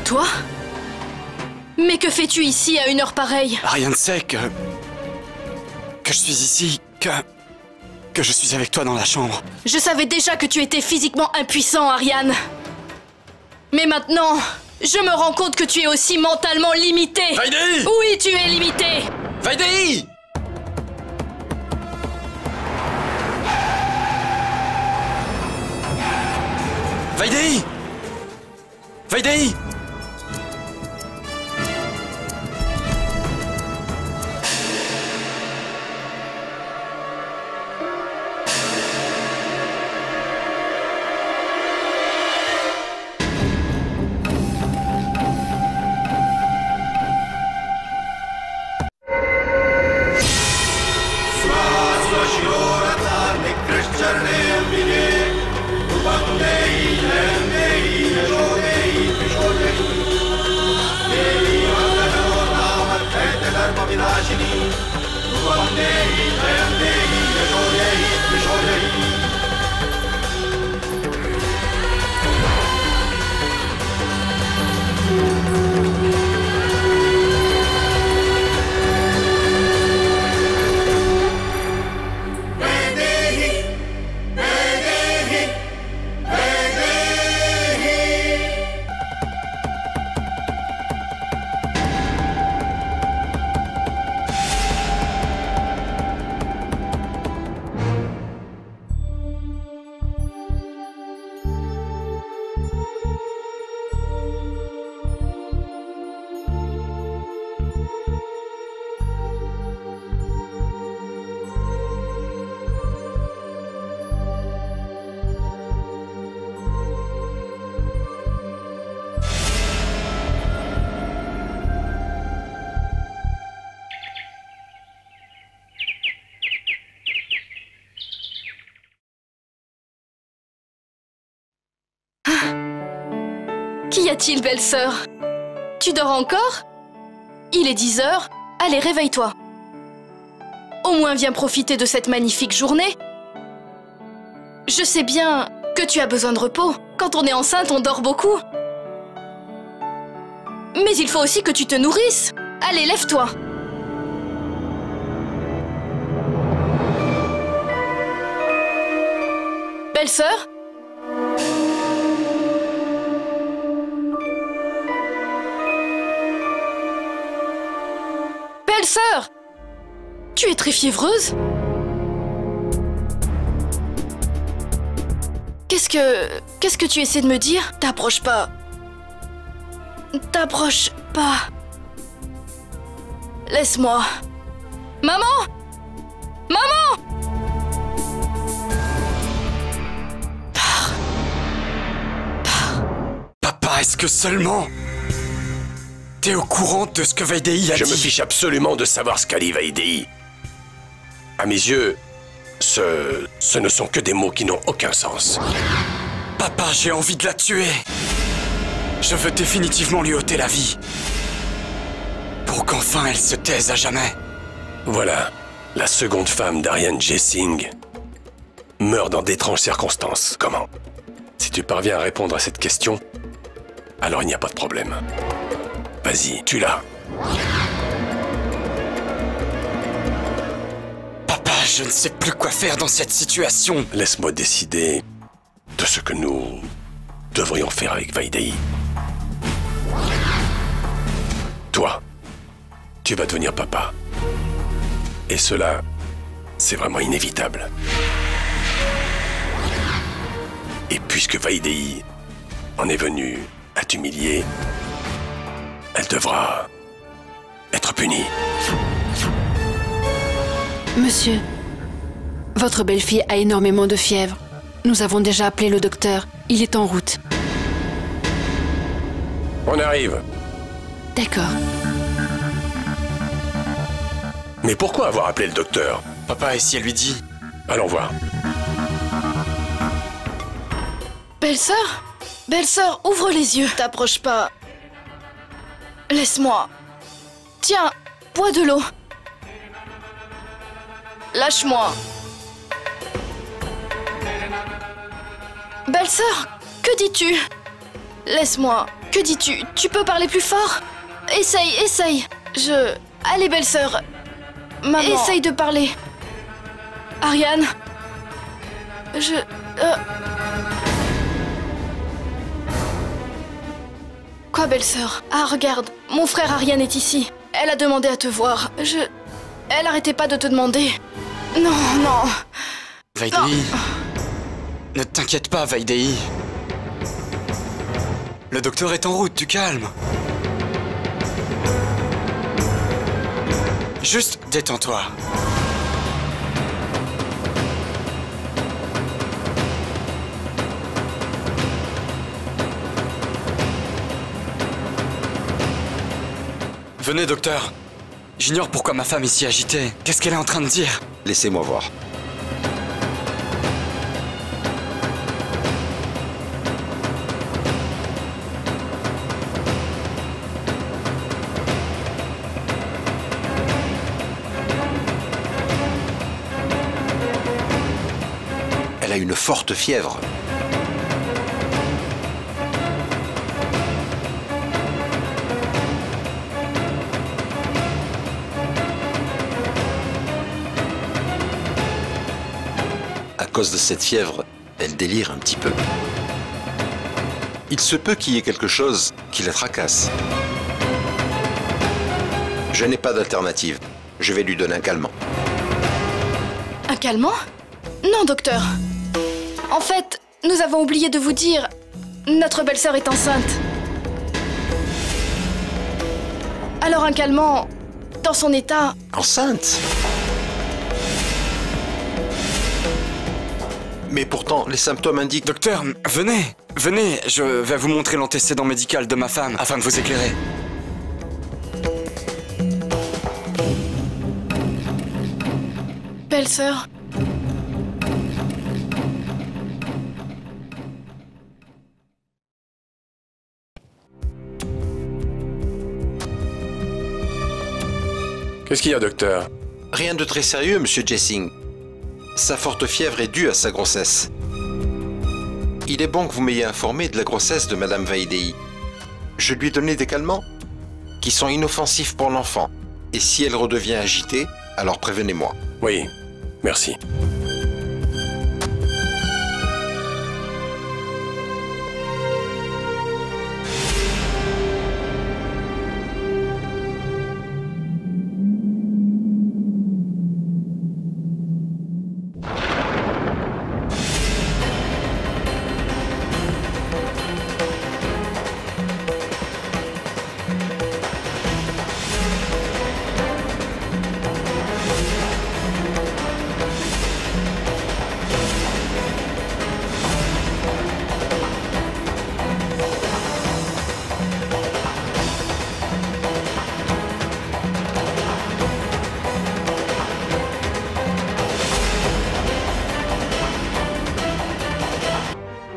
Toi? Mais que fais-tu ici à une heure pareille? Ariane sait que je suis ici, que je suis avec toi dans la chambre. Je savais déjà que tu étais physiquement impuissant, Ariane. Mais maintenant, je me rends compte que tu es aussi mentalement limité. Vaidéhi! Oui, tu es limité. Vaidéhi! Vaidéhi! Vaidéhi! Qu'y a-t-il, belle sœur? Tu dors encore? Il est 10 heures. Allez, réveille-toi. Au moins, viens profiter de cette magnifique journée. Je sais bien que tu as besoin de repos. Quand on est enceinte, on dort beaucoup. Mais il faut aussi que tu te nourrisses. Allez, lève-toi. Belle sœur? Belle sœur! Tu es très fiévreuse? Qu'est-ce que tu essaies de me dire? T'approches pas. T'approches pas. Laisse-moi. Maman! Maman! Papa, est-ce que seulement t'es au courant de ce que Vaidéhi a dit? Je me fiche absolument de savoir ce qu'a dit Vaidéhi. À mes yeux, ce ne sont que des mots qui n'ont aucun sens. Papa, j'ai envie de la tuer. Je veux définitivement lui ôter la vie. Pour qu'enfin elle se taise à jamais. Voilà, la seconde femme d'Ariane Jessing meurt dans d'étranges circonstances. Comment? Si tu parviens à répondre à cette question, alors il n'y a pas de problème. Vas-y, tue-la. Papa, je ne sais plus quoi faire dans cette situation. Laisse-moi décider de ce que nous devrions faire avec Vaidéhi. Toi, tu vas devenir papa. Et cela, c'est vraiment inévitable. Et puisque Vaidéhi en est venue à t'humilier, elle devra être punie. Monsieur, votre belle-fille a énormément de fièvre. Nous avons déjà appelé le docteur. Il est en route. On arrive. D'accord. Mais pourquoi avoir appelé le docteur? Papa, et si elle lui dit? Allons voir. Belle-sœur? Belle-sœur, ouvre les yeux. T'approches pas. Laisse-moi. Tiens, bois de l'eau. Lâche-moi. Belle-sœur, que dis-tu? Laisse-moi. Que dis-tu? Tu peux parler plus fort? Essaye. Allez, belle-sœur. Maman. Essaye de parler. Ariane. Quoi, belle-sœur? Ah, regarde, mon frère Ariane est ici. Elle a demandé à te voir. Elle arrêtait pas de te demander. Non. Vaidei. Ne t'inquiète pas, Vaidei. Le docteur est en route, du calme. Juste détends-toi. Venez, docteur. J'ignore pourquoi ma femme est si agitée. Qu'est-ce qu'elle est en train de dire? Laissez-moi voir. Elle a une forte fièvre. À cause de cette fièvre, elle délire un petit peu. Il se peut qu'il y ait quelque chose qui la tracasse. Je n'ai pas d'alternative. Je vais lui donner un calmant. Un calmant? Non, docteur. En fait, nous avons oublié de vous dire, notre belle-sœur est enceinte. Alors un calmant, dans son état... Enceinte? Mais pourtant, les symptômes indiquent... Docteur, venez, je vais vous montrer l'antécédent médical de ma femme afin de vous éclairer. Belle-sœur. Qu'est-ce qu'il y a, docteur? Rien de très sérieux, monsieur Jessing. Sa forte fièvre est due à sa grossesse. Il est bon que vous m'ayez informé de la grossesse de Madame Vaidei. Je lui ai donné des calmants qui sont inoffensifs pour l'enfant. Et si elle redevient agitée, alors prévenez-moi. Oui, merci.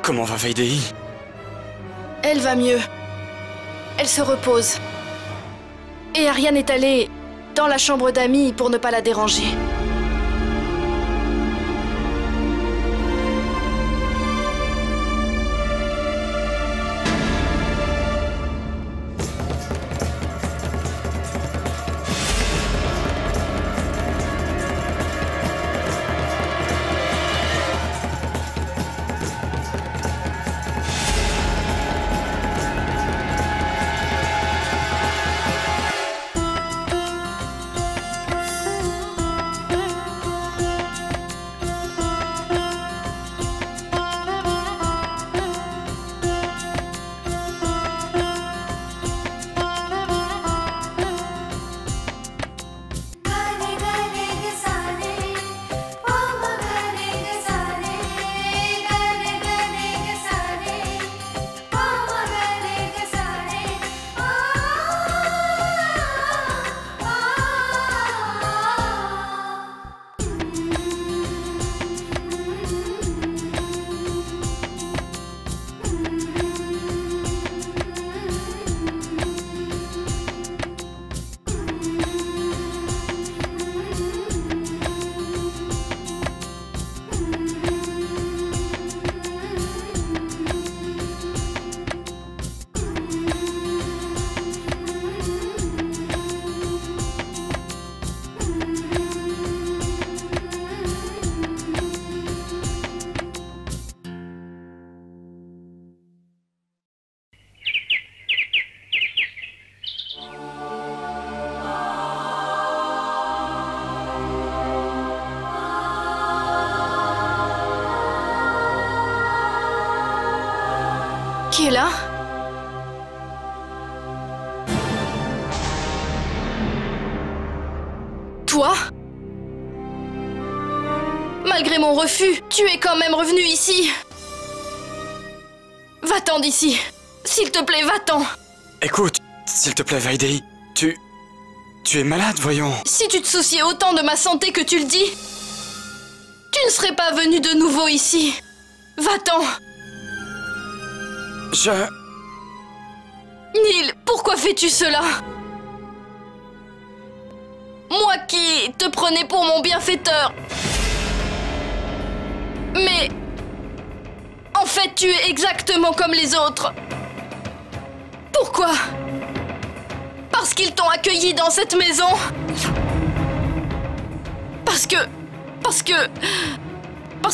Comment va Vaidei? Elle va mieux. Elle se repose. Et Ariane est allée dans la chambre d'amis pour ne pas la déranger. Qui est là? Toi? Malgré mon refus, tu es quand même revenu ici. Va-t'en d'ici. S'il te plaît, va-t'en. Écoute, s'il te plaît, Vaidei, tu es malade, voyons. Si tu te souciais autant de ma santé que tu le dis, tu ne serais pas venu de nouveau ici. Va-t'en. Neil, pourquoi fais-tu cela? Moi qui te prenais pour mon bienfaiteur. Mais... en fait, tu es exactement comme les autres. Pourquoi? Parce qu'ils t'ont accueilli dans cette maison? Parce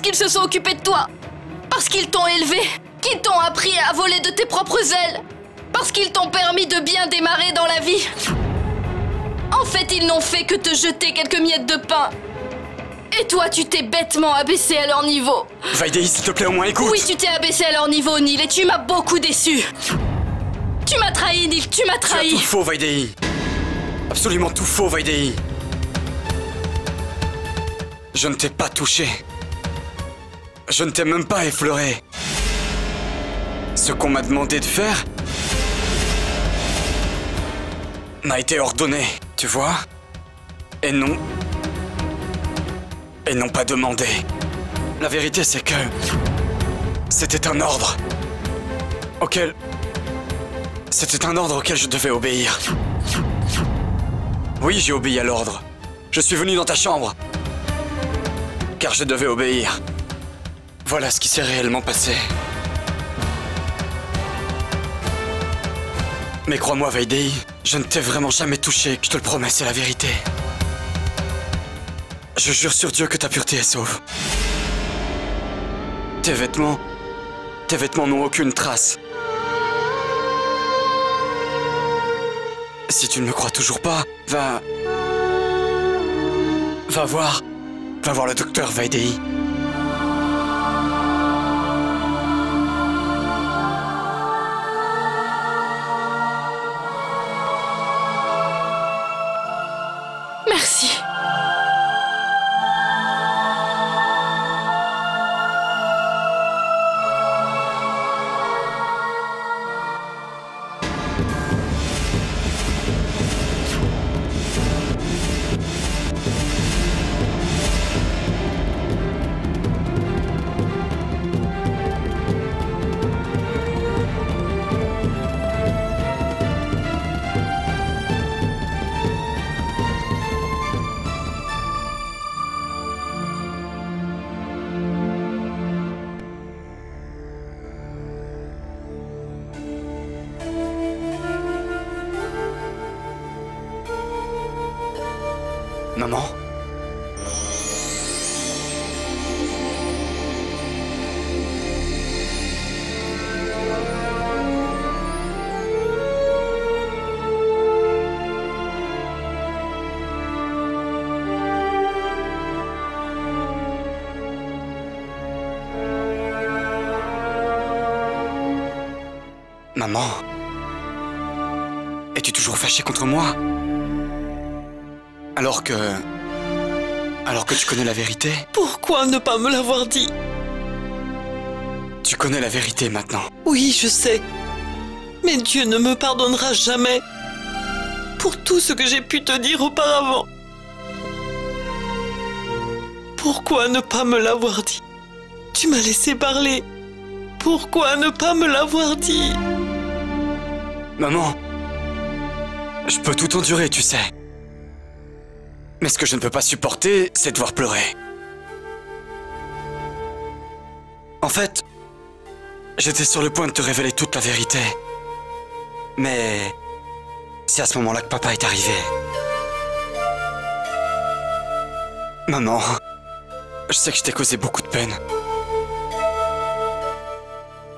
qu'ils se sont occupés de toi? Parce qu'ils t'ont élevé? Qu'ils t'ont appris à voler de tes propres ailes? Parce qu'ils t'ont permis de bien démarrer dans la vie? En fait, ils n'ont fait que te jeter quelques miettes de pain. Et toi, tu t'es bêtement abaissé à leur niveau. Vaidei, s'il te plaît, au moins écoute. Oui, tu t'es abaissé à leur niveau, Neil, et tu m'as beaucoup déçu. Tu m'as trahi, Neil, tu m'as trahi. Tu as tout faux, Vaidei. Absolument tout faux, Vaidei. Je ne t'ai pas touché. Je ne t'ai même pas effleuré. Ce qu'on m'a demandé de faire m'a été ordonné, tu vois? Et non pas demandé. La vérité, c'est que c'était un ordre auquel je devais obéir. Oui, j'ai obéi à l'ordre. Je suis venu dans ta chambre car je devais obéir. Voilà ce qui s'est réellement passé. Mais crois-moi, Vaidei, je ne t'ai vraiment jamais touché, je te le promets, c'est la vérité. Je jure sur Dieu que ta pureté est sauve. Tes vêtements n'ont aucune trace. Si tu ne me crois toujours pas, va voir le docteur Vaidei. Merci. Maman? Maman? Es-tu toujours fâchée contre moi? Alors que tu connais la vérité? Pourquoi ne pas me l'avoir dit? Tu connais la vérité maintenant. Oui, je sais. Mais Dieu ne me pardonnera jamais pour tout ce que j'ai pu te dire auparavant. Pourquoi ne pas me l'avoir dit? Tu m'as laissé parler. Pourquoi ne pas me l'avoir dit? Maman, je peux tout endurer, tu sais. Mais ce que je ne peux pas supporter, c'est devoir pleurer. En fait, j'étais sur le point de te révéler toute la vérité. Mais c'est à ce moment-là que papa est arrivé. Maman, je sais que je t'ai causé beaucoup de peine.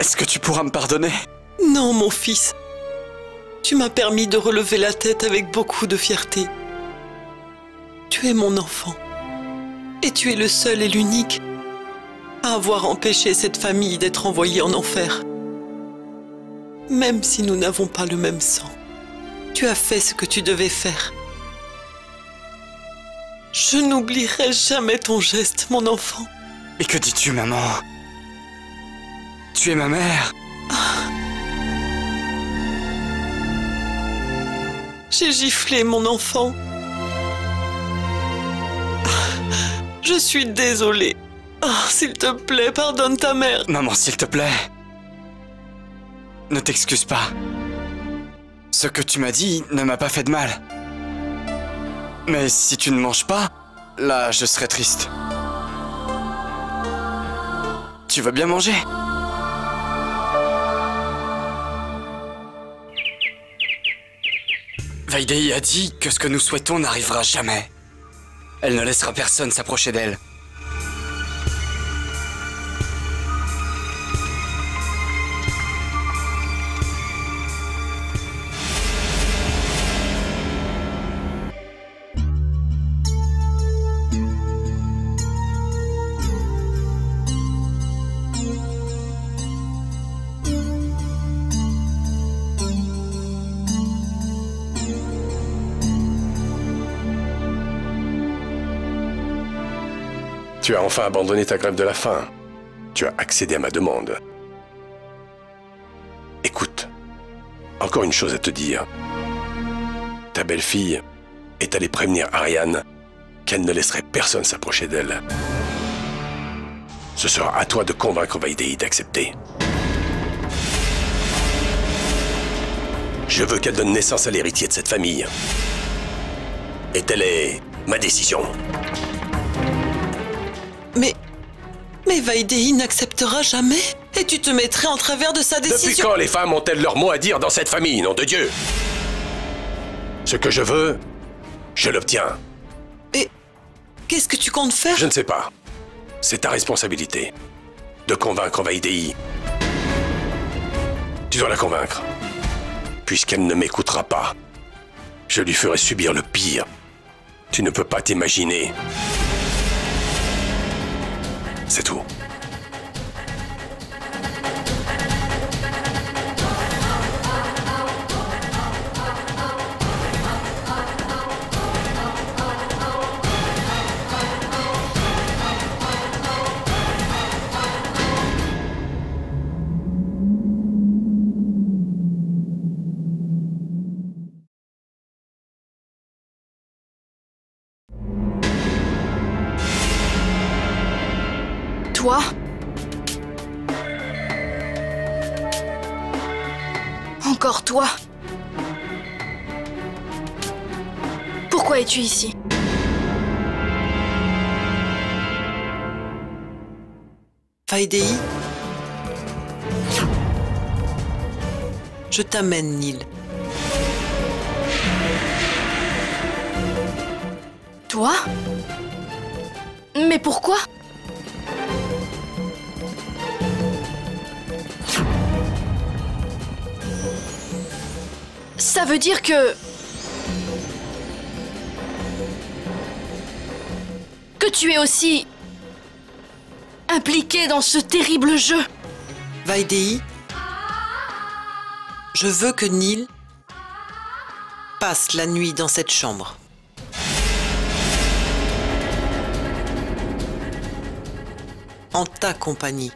Est-ce que tu pourras me pardonner? Non, mon fils. Tu m'as permis de relever la tête avec beaucoup de fierté. Tu es mon enfant. Et tu es le seul et l'unique à avoir empêché cette famille d'être envoyée en enfer. même si nous n'avons pas le même sang. Tu as fait ce que tu devais faire. Je n'oublierai jamais ton geste, mon enfant. Et que dis-tu, maman? Tu es ma mère. J'ai giflé mon enfant. Je suis désolée. Oh, s'il te plaît, pardonne ta mère. Maman, s'il te plaît. Ne t'excuse pas. Ce que tu m'as dit ne m'a pas fait de mal. Mais si tu ne manges pas, là, je serai triste. Tu veux bien manger? Vaidéi a dit que ce que nous souhaitons n'arrivera jamais. Elle ne laissera personne s'approcher d'elle. Tu as enfin abandonné ta grève de la faim. Tu as accédé à ma demande. Écoute, encore une chose à te dire. Ta belle-fille est allée prévenir Ariane qu'elle ne laisserait personne s'approcher d'elle. Ce sera à toi de convaincre Vaidéi d'accepter. Je veux qu'elle donne naissance à l'héritier de cette famille. Et telle est ma décision. Mais Vaidéi n'acceptera jamais. Et tu te mettrais en travers de sa décision. Depuis quand les femmes ont-elles leur mot à dire dans cette famille, nom de Dieu? Ce que je veux, je l'obtiens. Et qu'est-ce que tu comptes faire? Je ne sais pas. C'est ta responsabilité de convaincre Vaidéi. Tu dois la convaincre. Puisqu'elle ne m'écoutera pas, je lui ferai subir le pire. Tu ne peux pas t'imaginer. C'est tout. Toi? Encore toi? Pourquoi es-tu ici? Vaidéi, je t'amène, Nil. Toi? Mais pourquoi? Ça veut dire que tu es aussi impliqué dans ce terrible jeu. Vaidéi, je veux que Nil passe la nuit dans cette chambre. En ta compagnie.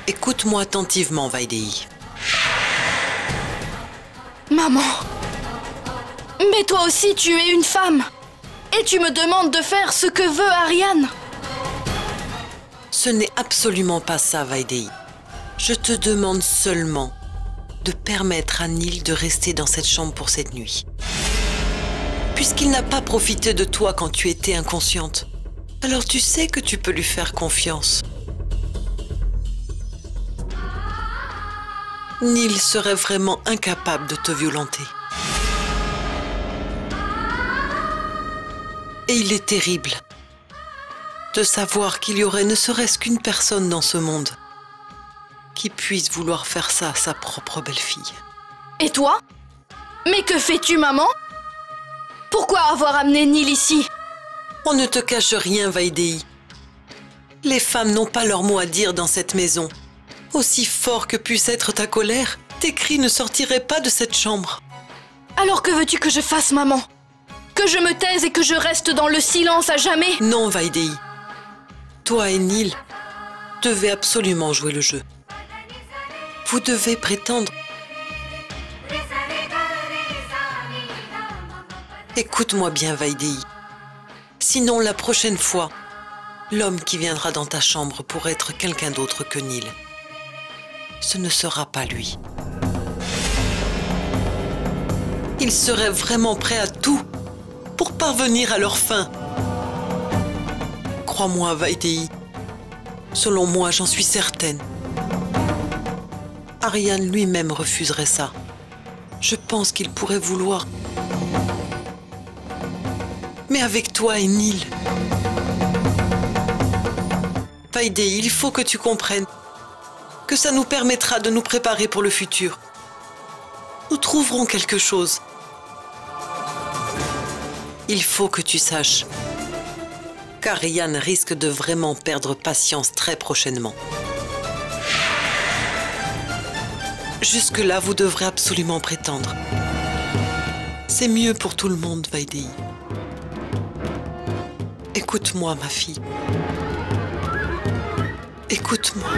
Écoute-moi attentivement, Vaidéi. Maman, mais toi aussi tu es une femme. Et tu me demandes de faire ce que veut Ariane. Ce n'est absolument pas ça, Vaidéi. Je te demande seulement de permettre à Nil de rester dans cette chambre pour cette nuit. Puisqu'il n'a pas profité de toi quand tu étais inconsciente, alors tu sais que tu peux lui faire confiance. Nil serait vraiment incapable de te violenter. Et il est terrible de savoir qu'il y aurait ne serait-ce qu'une personne dans ce monde qui puisse vouloir faire ça à sa propre belle-fille. Et toi? Mais que fais-tu, maman? Pourquoi avoir amené Nil ici? On ne te cache rien, Vaidéi. Les femmes n'ont pas leur mot à dire dans cette maison. Aussi fort que puisse être ta colère, tes cris ne sortiraient pas de cette chambre. Alors que veux-tu que je fasse, maman? Que je me taise et que je reste dans le silence à jamais? Non, Vaidéhi. Toi et Neil devez absolument jouer le jeu. Vous devez prétendre. Écoute-moi bien, Vaidéhi. Sinon, la prochaine fois, l'homme qui viendra dans ta chambre pour être quelqu'un d'autre que Neil, ce ne sera pas lui. Ils seraient vraiment prêts à tout pour parvenir à leur fin. Crois-moi, Vaidéhi. Selon moi, j'en suis certaine. Aryan lui-même refuserait ça. Je pense qu'il pourrait vouloir. Mais avec toi et Neil. Vaidéhi, il faut que tu comprennes que ça nous permettra de nous préparer pour le futur. Nous trouverons quelque chose. Il faut que tu saches qu'Aryan risque de vraiment perdre patience très prochainement. Jusque-là, vous devrez absolument prétendre. C'est mieux pour tout le monde, Vaidéhi. Écoute-moi, ma fille. Écoute-moi.